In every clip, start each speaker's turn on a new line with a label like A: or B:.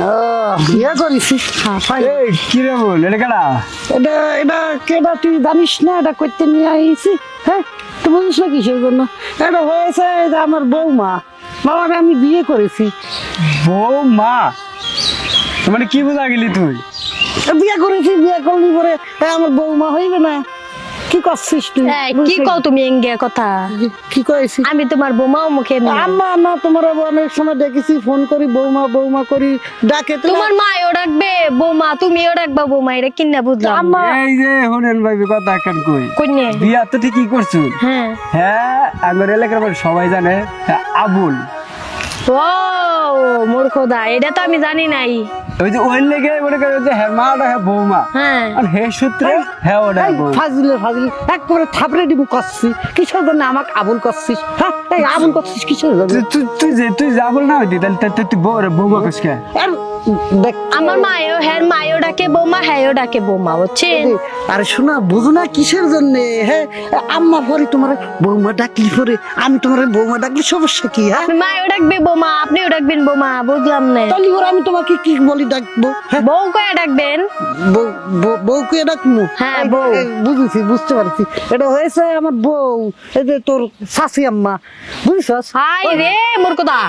A: ইয়া করিস
B: এই কি রে বল এটা কেডা?
A: এটা এটা কেটা তুই জানিস না? এটা করতে নিয়ে আইছি। হ্যাঁ, তুই বুঝিস না কিসের জন্য? এটা হয়েছে এটা আমার বৌমা, বাবাকে আমি বিয়ে করেছি।
B: বউ মা মানে কি বুঝা গেলি তুই?
A: বিয়ে করেছি, বিয়ে করলি পরে আমার বৌমা হইবে না? কি করছিস তুই?
C: কি কও তুমি এঙ্গে কথা?
A: কি কইছি?
C: আমি তোমার বোমাও মুখে
A: আম্মা না, তোমার অনেক সময় দেখেছি ফোন করি বৌমা বৌমা করি ডাকে।
C: তোমার মাও ডাকবে বৌমা, তুমিও ডাকবা বৌমা, এটা কিনা বুঝলাম।
A: আম্মা
B: এই যে হোনেন ভাবি কথা কেন কই?
C: কইনে
B: বিয়া তো ঠিকই করছুন।
C: হ্যাঁ
B: হ্যাঁ আমার এলাকার মানুষ সবাই জানে হ্যাঁ, আবুল।
C: ও মোর খোদা, এটা তো আমি জানি নাই।
B: ওই যে ওই লেগে মনে করে যে হ্যাঁ মাটা হ্যাঁ বৌমা,
C: হ্যাঁ
B: আর হে সূত্রে হ্যাঁ ওটা বউ।
A: ফাজিলের ফাজিল একবারে থাপড়ে দিব করছি। কিসের জন্য আমাকে আবুল করছিস? হ্যাঁ, এই আবুল করছিস কিসের জন্য?
B: তুই যা বল না হইতি তাহলে তুই বৌমা কসকে?
A: আর দেখ
C: আমার মায়ও হ্যাঁ মায়ও ডাকে বৌমা, হ্যাঁও ডাকে বৌমা, বুঝছেন?
A: আরে শোনা, বুঝো না কিসের জন্য? হ্যাঁ, আম্মা পরে তোমার বৌমা ডাকলি পরে আমি তোমার বৌমা ডাকলি সমস্যা কি? হ্যাঁ,
C: আপনি মায়ও ডাকবে বৌমা, আপনিও ডাকবেন বৌমা, বুঝলাম না।
A: তাহলে ওরা আমি তোমাকে কি বলি ডাকবো? হ্যাঁ,
C: বউ কয়ে ডাকবেন?
A: বউকে ডাকবো?
C: হ্যাঁ, বউ।
A: বুঝেছি, বুঝতে পারছি। এটা হয়েছে আমার বউ, এই যে তোর শাশি আম্মা, বুঝছিস?
C: হাই রে মোর খোদা,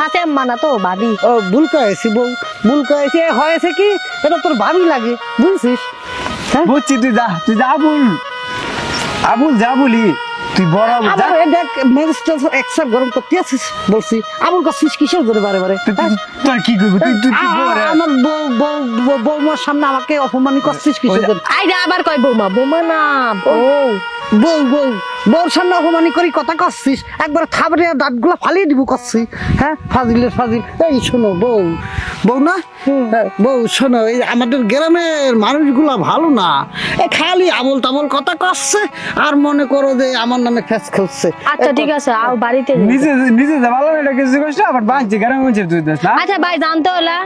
C: সাথে আম্মা না তো ভাবি।
A: ও ভুল কয়েছি বউ, ভুল কয়েছি। হয়েছে কি, এটা তোর ভাবি লাগে, বুঝছিস? হ্যাঁ,
B: বুঝছি তুই যা আবুল আবুল যা বলি তুই বড় আবুল যা।
A: আবার দেখ ম্যাজিস্ট্রেট একসাথে গরম করতে আছিস, বলছি আবুল করছিস কিসের জন্য বারে বারে?
B: তোর কি করবি তুই বড়
A: আমার বৌমার সামনে আমাকে অপমান করছিস কিসের জন্য?
C: আইরা আবার কয় বৌমা, বৌমা না বউ।
A: বউর সামনে অপমানি করি কথা করছিস, একবার থাবড়ে দাঁতগুলো ফালিয়ে দিব করছি। হ্যাঁ, ফাজিলের ফাজিল। এই শোনো বউ না, হ্যাঁ, বউ শোনো, এই আমাদের গ্রামের মানুষগুলা ভালো না, এই খালি আমল তামল কথা করছে আর মনে করো যে আমার নামে ফেস খেলছে।
C: আচ্ছা ঠিক আছে, আও বাড়িতে যাই।
B: নিজে যা ভালো এটা কিছু কষ্ট আবার বাঁচছে গ্রামের মানুষের তুই দেখ না।
C: আচ্ছা ভাই জানতে হলা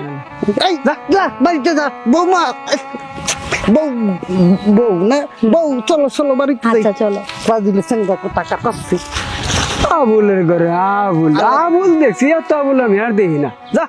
A: এই যা বাড়িতে যা বৌমা, বউ না, বউ চলো বাড়িতে যাই।
C: আচ্ছা চলো।
A: ফাজিলের সঙ্গে টাকা করছি।
B: আবুলের ঘরে আবুল দেখছি এত আবুল আমি আর দেখি না। যা